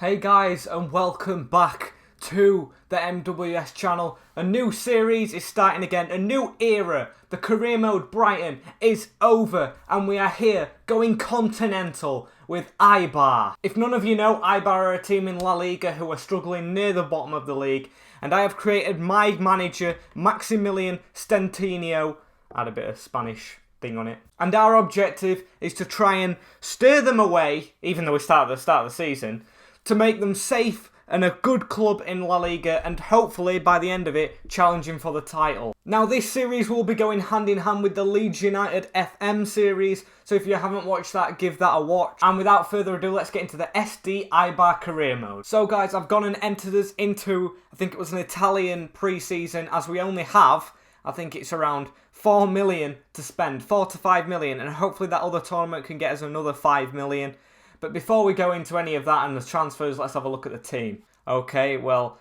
Hey guys, and welcome back to the MWS channel. A new series is starting again, a new era. The career mode Brighton is over and we are here going continental with Eibar. If none of you know, Eibar are a team in La Liga who are struggling near the bottom of the league, and I have created my manager, Maximilian Stentinio. Add a bit of Spanish thing on it. And our objective is to try and steer them away, even though we start at the start of the season, to make them safe and a good club in La Liga, and hopefully by the end of it challenging for the title. Now this series will be going hand in hand with the Leeds United FM series, so if you haven't watched that, give that a watch. And without further ado, let's get into the SD Eibar career mode. So guys, I've gone and entered us into, I think it was an Italian pre-season, as we only have, I think it's around 4 million to spend, 4 to 5 million, and hopefully that other tournament can get us another 5 million. But before we go into any of that and the transfers, let's have a look at the team. Okay, well,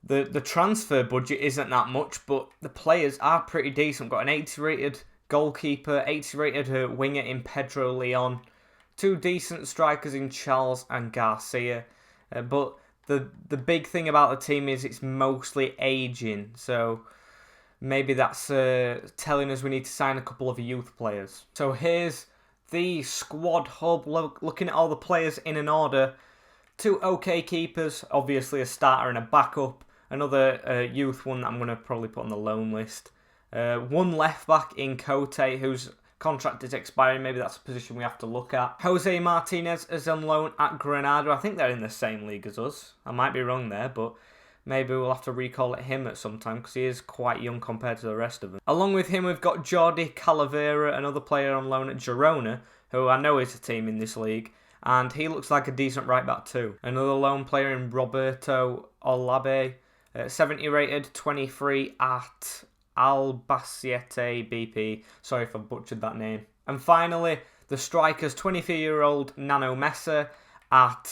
the transfer budget isn't that much, but the players are pretty decent. We've got an 80 rated goalkeeper, 80 rated winger in Pedro Leon, two decent strikers in Charles and Garcia. But the big thing about the team is it's mostly aging, so maybe that's telling us we need to sign a couple of youth players. So here's the squad hub, looking at all the players in an order. Two OK keepers, obviously a starter and a backup. Another youth one that I'm going to probably put on the loan list. One left back in Cote, whose contract is expiring. Maybe that's a position we have to look at. Jose Martinez is on loan at Granada. I think they're in the same league as us. I might be wrong there, but maybe we'll have to recall it him at some time because he is quite young compared to the rest of them. Along with him, we've got Jordi Calavera, another player on loan at Girona, who I know is a team in this league, and he looks like a decent right back too. Another loan player in Roberto Olabe, 70 rated, 23 at Albacete BP. Sorry if I butchered that name. And finally, the strikers, 23-year-old Nano Mesa at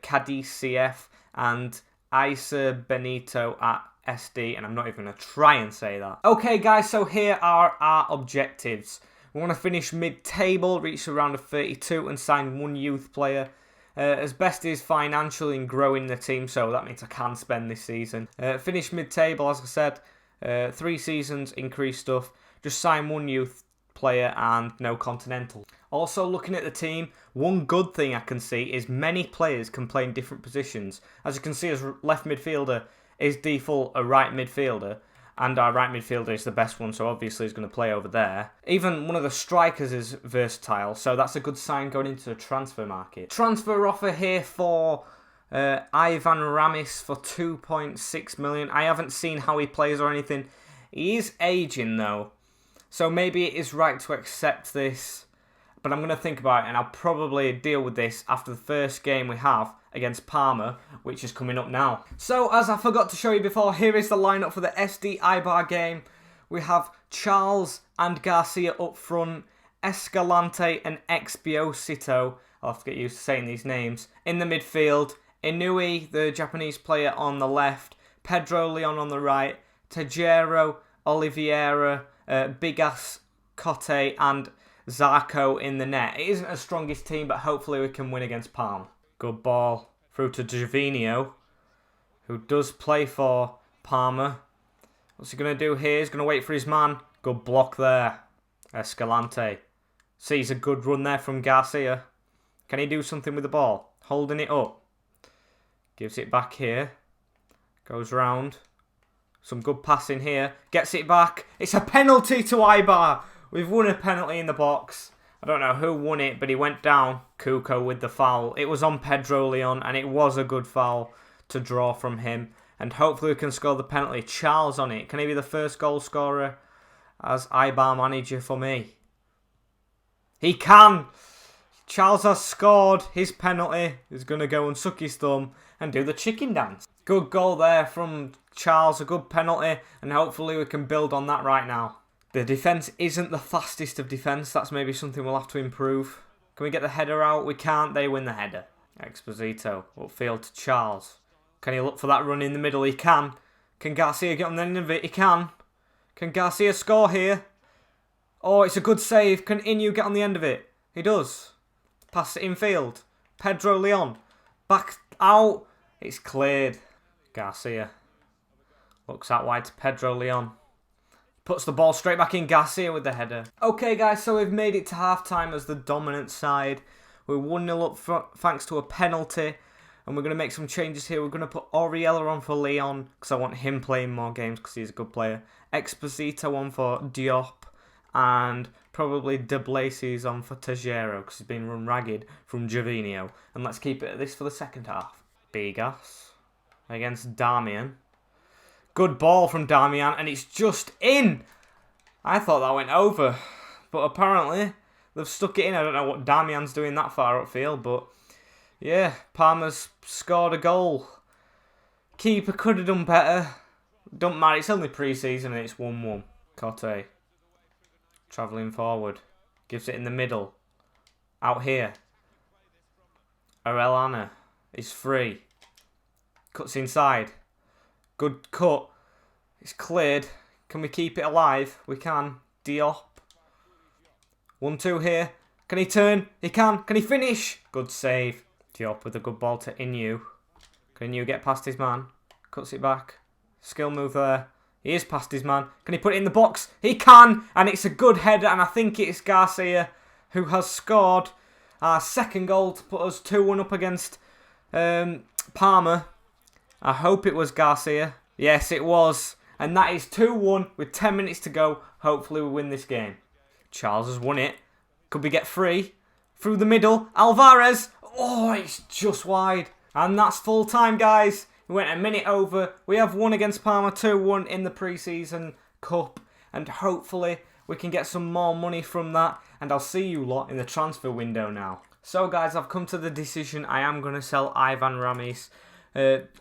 Cadiz CF and Isa Benito at SD, and I'm not even going to try and say that. Okay guys, so here are our objectives. We want to finish mid-table, reach a round of 32 and sign one youth player. As best is financially and growing the team, so that means I can spend this season. Finish mid-table, as I said, 3 seasons, increase stuff, just sign one youth player and no continental. Also looking at the team, one good thing I can see is many players can play in different positions. As you can see, as left midfielder is default a right midfielder, and our right midfielder is the best one, so obviously he's going to play over there. Even one of the strikers is versatile, so that's a good sign going into the transfer market. Transfer offer here for Ivan Ramis for 2.6 million. I haven't seen how he plays or anything. He is aging though, so maybe it is right to accept this. But I'm going to think about it, and I'll probably deal with this after the first game we have against Parma, which is coming up now. So, as I forgot to show you before, here is the lineup for the SD Eibar game. We have Charles and Garcia up front, Escalante and Expiosito, I'll have to get used to saying these names, in the midfield, Inui, the Japanese player, on the left, Pedro Leon on the right, Tejero, Oliveira, Bigas, Cote, and Zarco in the net. It isn't the strongest team, but hopefully we can win against Parma. Good ball through to Gervinho, who does play for Parma. What's he going to do here? He's going to wait for his man. Good block there. Escalante sees a good run there from Garcia. Can he do something with the ball? Holding it up. Gives it back here. Goes round. Some good passing here. Gets it back. It's a penalty to Eibar. We've won a penalty in the box. I don't know who won it, but he went down. Cuco with the foul. It was on Pedro Leon, and it was a good foul to draw from him. And hopefully we can score the penalty. Charles on it. Can he be the first goal scorer as Eibar manager for me? He can! Charles has scored his penalty. He's going to go and suck his thumb and do the chicken dance. Good goal there from Charles. A good penalty, and hopefully we can build on that right now. The defence isn't the fastest of defence. That's maybe something we'll have to improve. Can we get the header out? We can't. They win the header. Exposito. Upfield to Charles. Can he look for that run in the middle? He can. Can Garcia get on the end of it? He can. Can Garcia score here? Oh, it's a good save. Can Inu get on the end of it? He does. Pass it infield. Pedro Leon. Back out. It's cleared. Garcia looks out wide to Pedro Leon. Puts the ball straight back in. Garcia with the header. Okay, guys, so we've made it to half-time as the dominant side. We're 1-0 up front thanks to a penalty. And we're going to make some changes here. We're going to put Oriella on for Leon because I want him playing more games because he's a good player. Exposito on for Diop. And probably De Blasis on for Tejero because he's been run ragged from Gervinho. And let's keep it at this for the second half. Bigas against Damian. Good ball from Damian and it's just in. I thought that went over. But apparently they've stuck it in. I don't know what Damian's doing that far upfield, but yeah, Parma's scored a goal. Keeper could have done better. Don't matter, it's only pre-season and it's 1-1. Cote. Travelling forward. Gives it in the middle. Out here. Arellana is free. Cuts inside. Good cut. It's cleared. Can we keep it alive? We can. Diop. 1-2 here. Can he turn? He can. Can he finish? Good save. Diop with a good ball to Inu. Can Inu get past his man? Cuts it back. Skill move there. He is past his man. Can he put it in the box? He can! And it's a good header. And I think it's Garcia who has scored our second goal to put us 2-1 up against Parma. I hope it was Garcia. Yes, it was. And that is 2-1 with 10 minutes to go. Hopefully we win this game. Charles has won it. Could we get free? Through the middle. Alvarez. Oh, it's just wide. And that's full time, guys. We went a minute over. We have won against Parma 2-1 in the pre-season cup. And hopefully we can get some more money from that. And I'll see you lot in the transfer window now. So, guys, I've come to the decision. I am going to sell Ivan Ramis.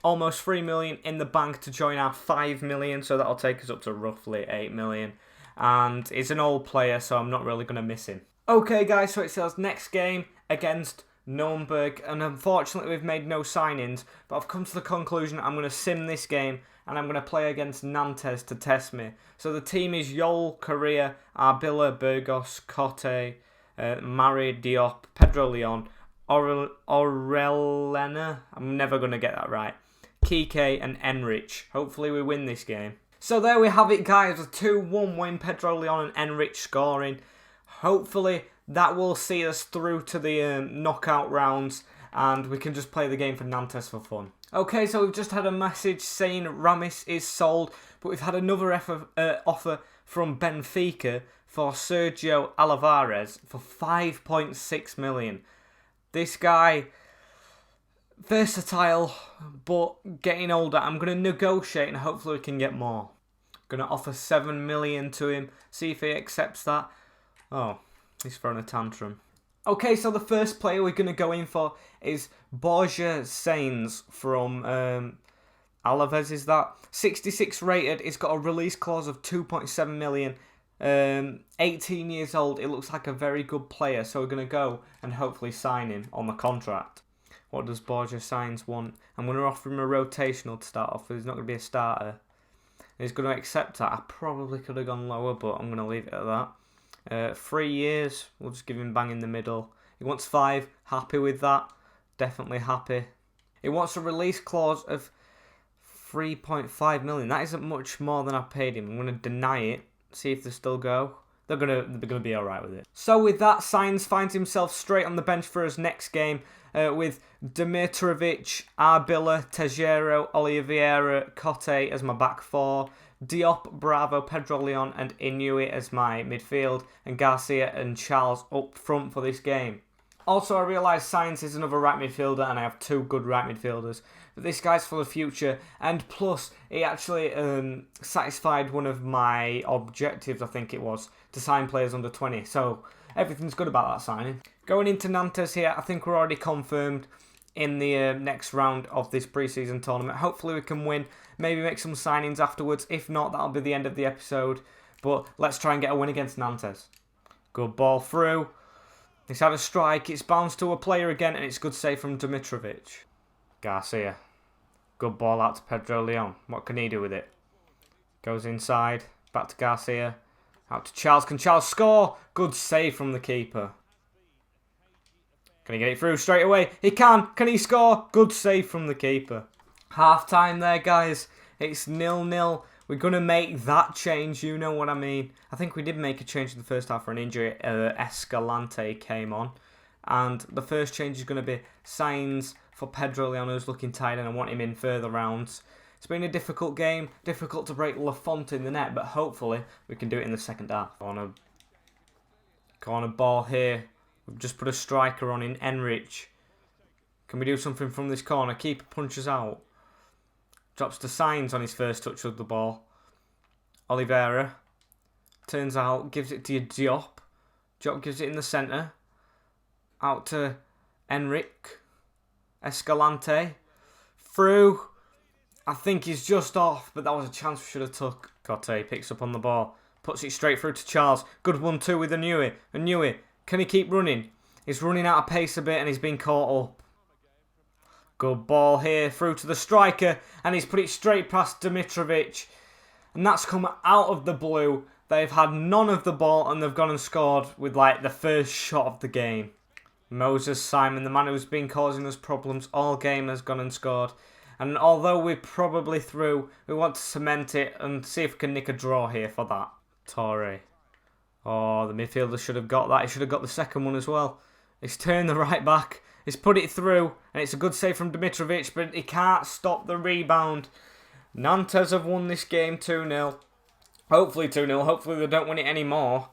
Almost 3 million in the bank to join our 5 million. So that'll take us up to roughly 8 million. And he's an old player, so I'm not really going to miss him. Okay, guys, so it says next game against Nuremberg, and unfortunately we've made no signings, but I've come to the conclusion I'm going to sim this game and I'm going to play against Nantes to test me. So the team is Yol, Correa, Arbilla, Burgos, Cote, Mari, Diop, Pedro Leon, Aurelena, I'm never going to get that right, Kike and Enrich. Hopefully we win this game. So there we have it, guys, a 2-1 win, Pedro Leon and Enrich scoring. Hopefully that will see us through to the knockout rounds and we can just play the game for Nantes for fun. Okay, so we've just had a message saying Ramis is sold, but we've had another offer from Benfica for Sergio Alvarez for 5.6 million. This guy, versatile, but getting older. I'm going to negotiate and hopefully we can get more. Going to offer 7 million to him, see if he accepts that. Oh, he's throwing a tantrum. Okay, so the first player we're going to go in for is Borja Sainz from Alaves, is that? 66 rated, he's got a release clause of 2.7 million. 18 years old, it looks like a very good player, so we're going to go and hopefully sign him on the contract. What does Borja Sainz want? I'm going to offer him a rotational to start off with, he's not going to be a starter. He's going to accept that. I probably could have gone lower, but I'm going to leave it at that. 3 years, we'll just give him bang in the middle. He wants 5, happy with that, definitely happy. He wants a release clause of 3.5 million. That isn't much more than I paid him. I'm going to deny it, see if they still go. They're gonna be alright with it. So with that, Sainz finds himself straight on the bench for his next game with Dimitrovic, Arbilla, Tejero, Oliveira, Cote as my back four, Diop, Bravo, Pedro Leon and Inui as my midfield, and Garcia and Charles up front for this game. Also, I realise Sainz is another right midfielder and I have 2 good right midfielders. But this guy's for the future, and plus he actually satisfied one of my objectives, I think it was, to sign players under 20. So everything's good about that signing. Going into Nantes here, I think we're already confirmed in the next round of this pre-season tournament. Hopefully we can win, maybe make some signings afterwards. If not, that'll be the end of the episode. But let's try and get a win against Nantes. Good ball through. He's had a strike, it's bounced to a player again, and it's good save from Dimitrovic. Garcia. Good ball out to Pedro Leon. What can he do with it? Goes inside, back to Garcia. Out to Charles. Can Charles score? Good save from the keeper. Can he get it through straight away? He can. Can he score? Good save from the keeper. Half time there, guys. It's 0-0. We're going to make that change, you know what I mean. I think we did make a change in the first half for an injury. Escalante came on. And the first change is going to be signs for Pedro Leon, who's looking tired, and I want him in further rounds. It's been a difficult game. Difficult to break Lafont in the net, but hopefully we can do it in the second half. Corner ball here. We've just put a striker on in Enrich. Can we do something from this corner? Keeper punches out. Drops to Signs on his first touch of the ball. Oliveira turns out, gives it to Diop. Diop gives it in the centre. Out to Enric. Escalante. Through. I think he's just off, but that was a chance we should have took. Cote picks up on the ball. Puts it straight through to Charles. Good 1-2 with Anui. Anui, can he keep running? He's running out of pace a bit and he's been caught up. Good ball here, through to the striker, and he's put it straight past Dimitrovic. And that's come out of the blue. They've had none of the ball and they've gone and scored with like the first shot of the game. Moses Simon, the man who's been causing us problems all game, has gone and scored. And although we're probably through, we want to cement it and see if we can nick a draw here for that. Torre. Oh, the midfielder should have got that. He should have got the second one as well. He's turned the right back. He's put it through, and it's a good save from Dimitrovic, but he can't stop the rebound. Nantes have won this game 2-0. Hopefully 2-0. Hopefully they don't win it anymore.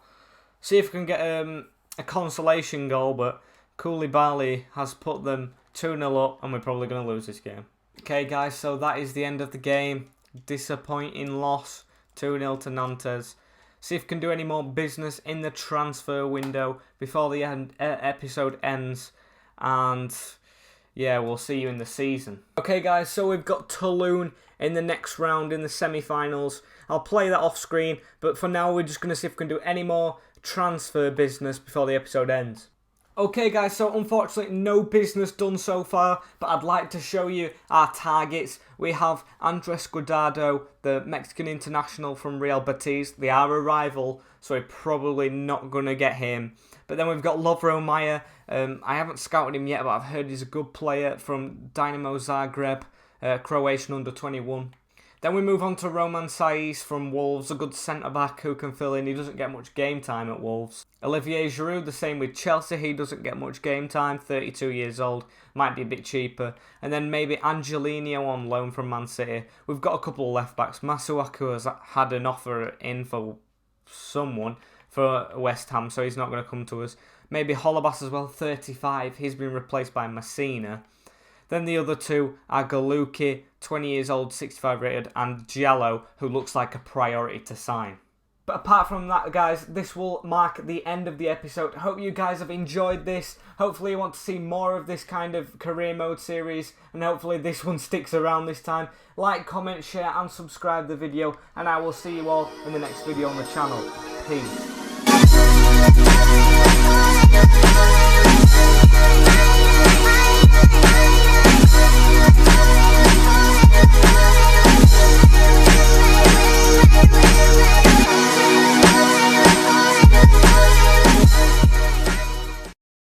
See if we can get a consolation goal, but Koulibaly has put them 2-0 up, and we're probably going to lose this game. Okay, guys, so that is the end of the game. Disappointing loss. 2-0 to Nantes. See if we can do any more business in the transfer window before the episode ends. And yeah, we'll see you in the season. Okay, guys, so we've got Toulon in the next round in the semi-finals. I'll play that off screen, but for now we're just going to see if we can do any more transfer business before the episode ends. Okay, guys, so unfortunately no business done so far, but I'd like to show you our targets. We have Andres Guardado, the Mexican international from Real Betis. They are a rival, so we're probably not going to get him. But then we've got Lovro Mayer. I haven't scouted him yet, but I've heard he's a good player from Dynamo Zagreb, Croatian under-21. Then we move on to Roman Saiz from Wolves, a good centre-back who can fill in. He doesn't get much game time at Wolves. Olivier Giroud, the same with Chelsea. He doesn't get much game time, 32 years old. Might be a bit cheaper. And then maybe Angelino on loan from Man City. We've got a couple of left-backs. Masuaku has had an offer in for someone for West Ham, so he's not going to come to us. Maybe Holobas as well, 35. He's been replaced by Messina. Then the other two are Galuki, 20 years old, 65 rated, and Giallo, who looks like a priority to sign. But apart from that, guys, this will mark the end of the episode. Hope you guys have enjoyed this. Hopefully you want to see more of this kind of career mode series, and hopefully this one sticks around this time. Like, comment, share, and subscribe the video, and I will see you all in the next video on the channel. Peace.